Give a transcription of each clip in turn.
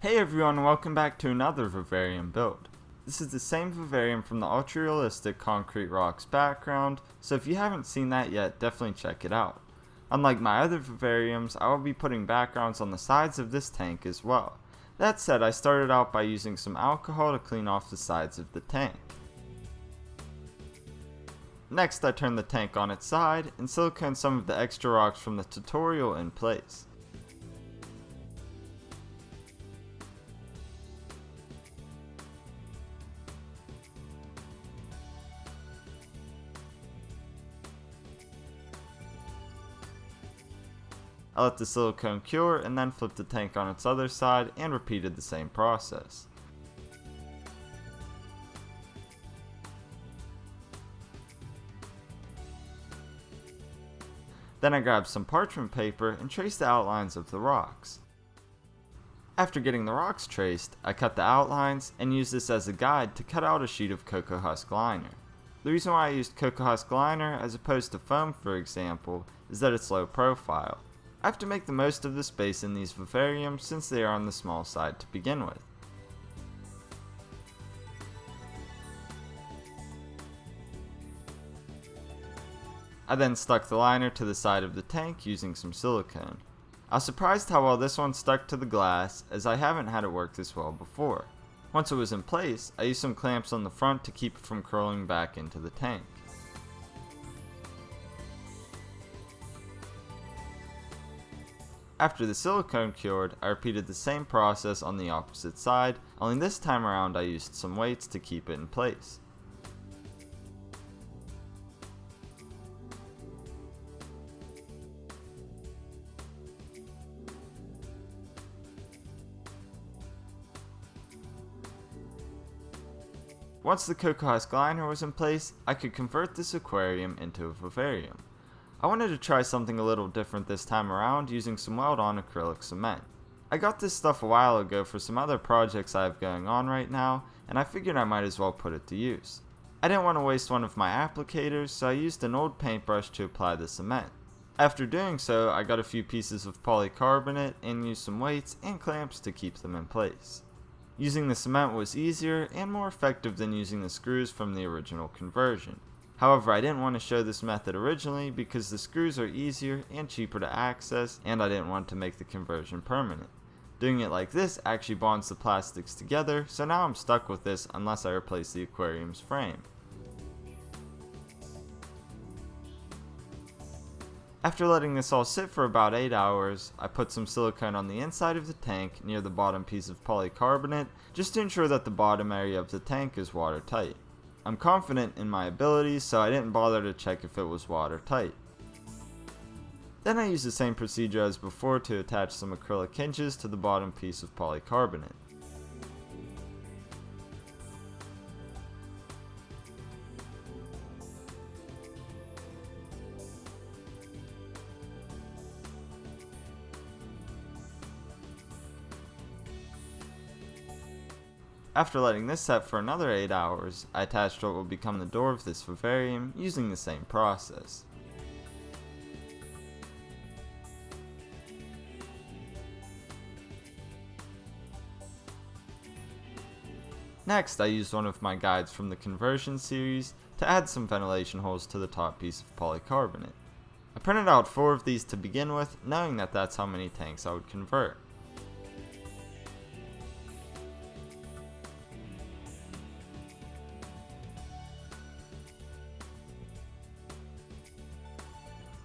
Hey everyone, welcome back to another Vivarium build. This is the same Vivarium from the Naturalistic concrete rocks background, so if you haven't seen that yet, definitely check it out. Unlike my other Vivariums, I will be putting backgrounds on the sides of this tank as well. That said, I started out by using some alcohol to clean off the sides of the tank. Next, I turned the tank on its side and siliconed some of the extra rocks from the tutorial in place. I let the silicone cure and then flipped the tank on its other side and repeated the same process. Then I grabbed some parchment paper and traced the outlines of the rocks. After getting the rocks traced, I cut the outlines and used this as a guide to cut out a sheet of cocoa husk liner. The reason why I used cocoa husk liner as opposed to foam, for example, is that it's low profile. I have to make the most of the space in these vivariums since they are on the small side to begin with. I then stuck the liner to the side of the tank using some silicone. I was surprised how well this one stuck to the glass, as I haven't had it work this well before. Once it was in place, I used some clamps on the front to keep it from curling back into the tank. After the silicone cured, I repeated the same process on the opposite side, only this time around I used some weights to keep it in place. Once the cocoa husk liner was in place, I could convert this aquarium into a vivarium. I wanted to try something a little different this time around using some weld-on acrylic cement. I got this stuff a while ago for some other projects I have going on right now, and I figured I might as well put it to use. I didn't want to waste one of my applicators, so I used an old paintbrush to apply the cement. After doing so, I got a few pieces of polycarbonate and used some weights and clamps to keep them in place. Using the cement was easier and more effective than using the screws from the original conversion. However, I didn't want to show this method originally because the screws are easier and cheaper to access, and I didn't want to make the conversion permanent. Doing it like this actually bonds the plastics together, so now I'm stuck with this unless I replace the aquarium's frame. After letting this all sit for about 8 hours, I put some silicone on the inside of the tank near the bottom piece of polycarbonate just to ensure that the bottom area of the tank is watertight. I'm confident in my abilities, so I didn't bother to check if it was watertight. Then I used the same procedure as before to attach some acrylic hinges to the bottom piece of polycarbonate. After letting this set for another 8 hours, I attached what will become the door of this vivarium using the same process. Next, I used one of my guides from the conversion series to add some ventilation holes to the top piece of polycarbonate. I printed out 4 of these to begin with, knowing that that's how many tanks I would convert.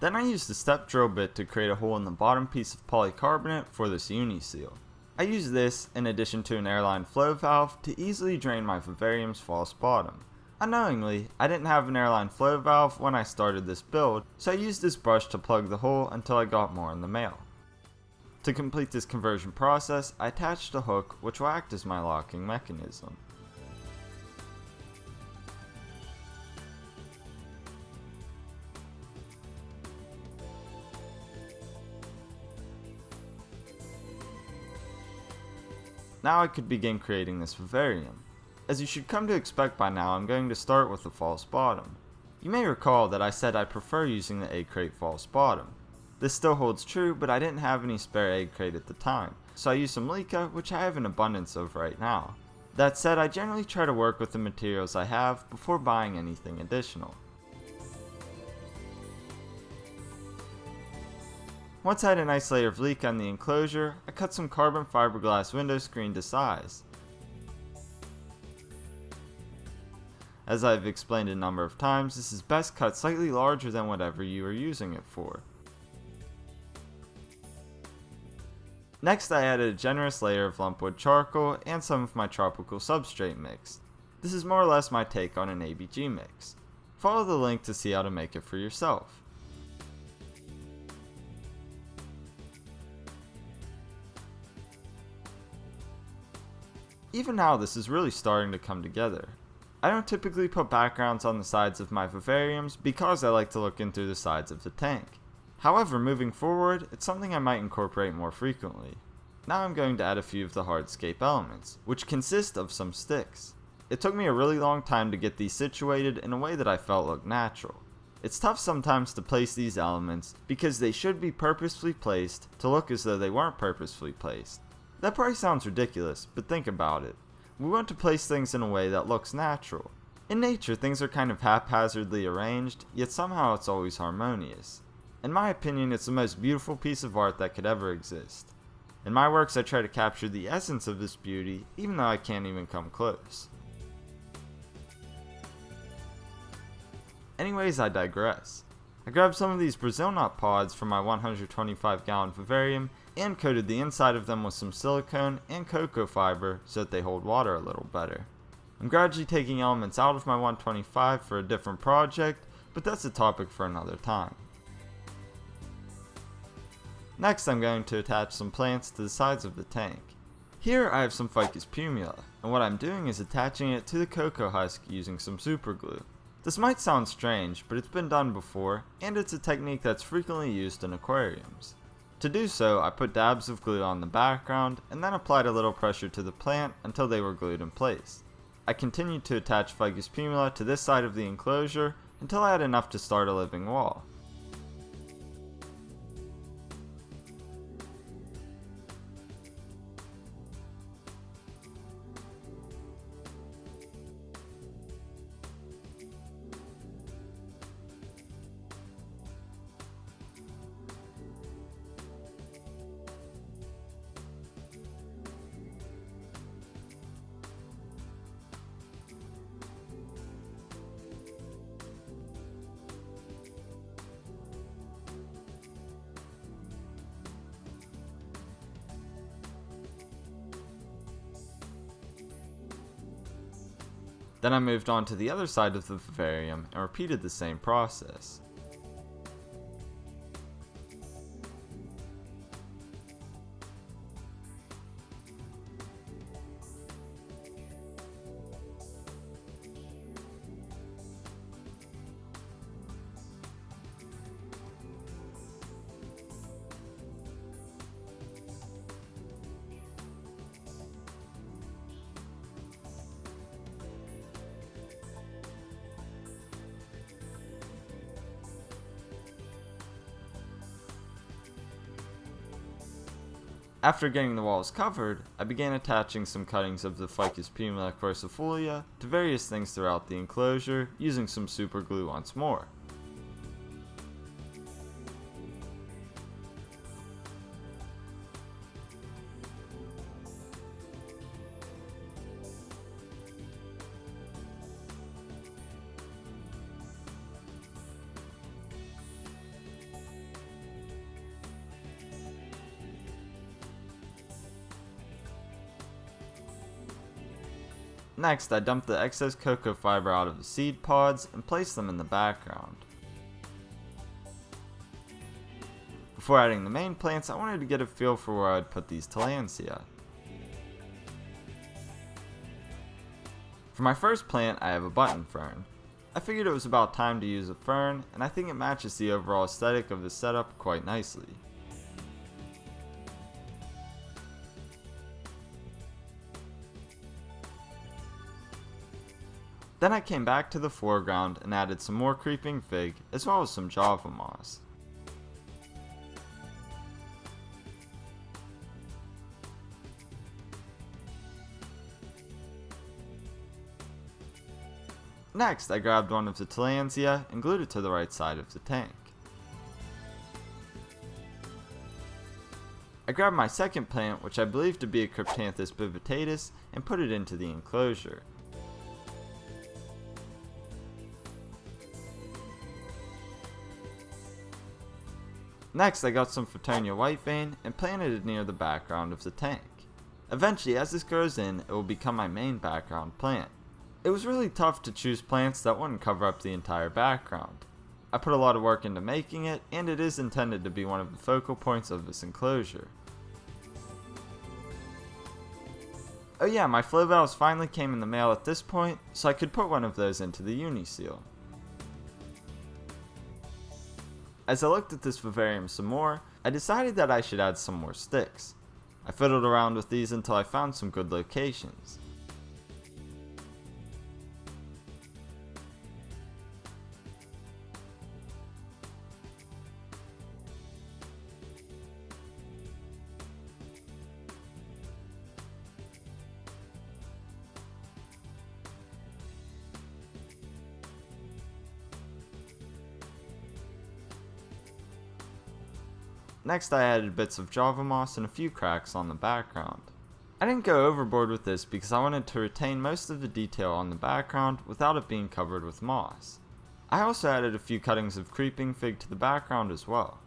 Then I used a step drill bit to create a hole in the bottom piece of polycarbonate for this uni-seal. I used this, in addition to an airline flow valve, to easily drain my vivarium's false bottom. Unknowingly, I didn't have an airline flow valve when I started this build, so I used this brush to plug the hole until I got more in the mail. To complete this conversion process, I attached a hook which will act as my locking mechanism. Now I could begin creating this vivarium. As you should come to expect by now, I'm going to start with the false bottom. You may recall that I said I prefer using the egg crate false bottom. This still holds true, but I didn't have any spare egg crate at the time, so I use some leca, which I have an abundance of right now. That said, I generally try to work with the materials I have before buying anything additional. Once I had a nice layer of leca on the enclosure, I cut some carbon fiberglass window screen to size. As I've explained a number of times, this is best cut slightly larger than whatever you are using it for. Next, I added a generous layer of lumpwood charcoal and some of my tropical substrate mix. This is more or less my take on an ABG mix. Follow the link to see how to make it for yourself. Even now, this is really starting to come together. I don't typically put backgrounds on the sides of my vivariums because I like to look in through the sides of the tank. However, moving forward, it's something I might incorporate more frequently. Now I'm going to add a few of the hardscape elements, which consist of some sticks. It took me a really long time to get these situated in a way that I felt looked natural. It's tough sometimes to place these elements because they should be purposefully placed to look as though they weren't purposefully placed. That probably sounds ridiculous, but think about it. We want to place things in a way that looks natural. In nature, things are kind of haphazardly arranged, yet somehow it's always harmonious. In my opinion, it's the most beautiful piece of art that could ever exist. In my works, I try to capture the essence of this beauty, even though I can't even come close. Anyways, I digress. I grabbed some of these Brazil nut pods from my 125 gallon vivarium and coated the inside of them with some silicone and cocoa fiber so that they hold water a little better. I'm gradually taking elements out of my 125 for a different project, but that's a topic for another time. Next, I'm going to attach some plants to the sides of the tank. Here I have some ficus pumila, and what I'm doing is attaching it to the cocoa husk using some super glue. This might sound strange, but it's been done before, and it's a technique that's frequently used in aquariums. To do so, I put dabs of glue on the background, and then applied a little pressure to the plant until they were glued in place. I continued to attach ficus pumila to this side of the enclosure until I had enough to start a living wall. Then I moved on to the other side of the vivarium and repeated the same process. After getting the walls covered, I began attaching some cuttings of the ficus pumila quercifolia to various things throughout the enclosure, using some super glue once more. Next, I dumped the excess cocoa fiber out of the seed pods and placed them in the background. Before adding the main plants, I wanted to get a feel for where I'd put these tillandsia. For my first plant, I have a button fern. I figured it was about time to use a fern, and I think it matches the overall aesthetic of the setup quite nicely. Then I came back to the foreground and added some more creeping fig, as well as some java moss. Next, I grabbed one of the tillandsia and glued it to the right side of the tank. I grabbed my second plant, which I believe to be a Cryptanthus bivitatus, and put it into the enclosure. Next, I got some Fittonia whitebane and planted it near the background of the tank. Eventually, as this grows in, it will become my main background plant. It was really tough to choose plants that wouldn't cover up the entire background. I put a lot of work into making it, and it is intended to be one of the focal points of this enclosure. Oh yeah, my flow valves finally came in the mail at this point, so I could put one of those into the uniseal. As I looked at this vivarium some more, I decided that I should add some more sticks. I fiddled around with these until I found some good locations. Next, I added bits of Java moss and a few cracks on the background. I didn't go overboard with this because I wanted to retain most of the detail on the background without it being covered with moss. I also added a few cuttings of creeping fig to the background as well.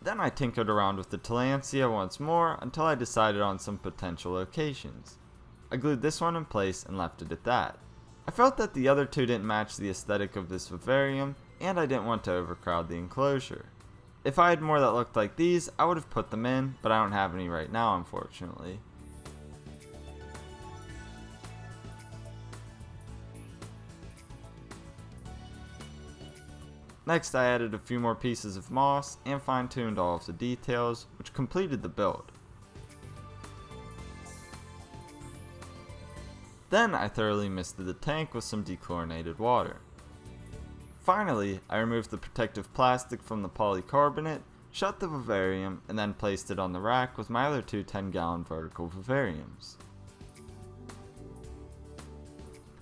Then I tinkered around with the tillandsia once more until I decided on some potential locations. I glued this one in place and left it at that. I felt that the other two didn't match the aesthetic of this vivarium, and I didn't want to overcrowd the enclosure. If I had more that looked like these, I would have put them in, but I don't have any right now, unfortunately. Next, I added a few more pieces of moss and fine-tuned all of the details, which completed the build. Then I thoroughly misted the tank with some dechlorinated water. Finally, I removed the protective plastic from the polycarbonate, shut the vivarium, and then placed it on the rack with my other two 10-gallon vertical vivariums.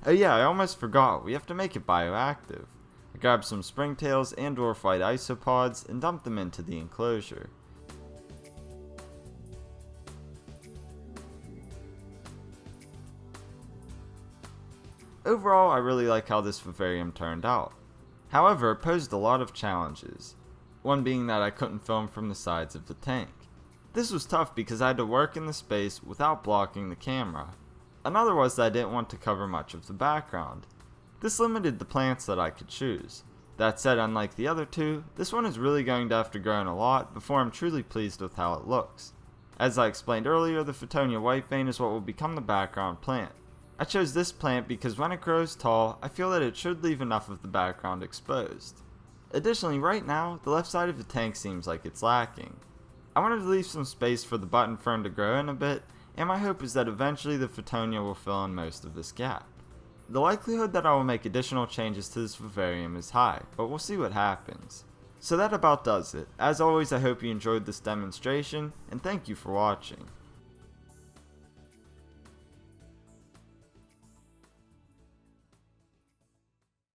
Oh yeah, I almost forgot, we have to make it bioactive. I grabbed some springtails and dwarf white isopods and dumped them into the enclosure. Overall, I really like how this vivarium turned out. However, it posed a lot of challenges. One being that I couldn't film from the sides of the tank. This was tough because I had to work in the space without blocking the camera. Another was that I didn't want to cover much of the background. This limited the plants that I could choose. That said, unlike the other two, this one is really going to have to grow in a lot before I'm truly pleased with how it looks. As I explained earlier, the Fittonia whitebane is what will become the background plant. I chose this plant because when it grows tall, I feel that it should leave enough of the background exposed. Additionally, right now, the left side of the tank seems like it's lacking. I wanted to leave some space for the button fern to grow in a bit, and my hope is that eventually the Fittonia will fill in most of this gap. The likelihood that I will make additional changes to this vivarium is high, but we'll see what happens. So that about does it. As always, I hope you enjoyed this demonstration, and thank you for watching.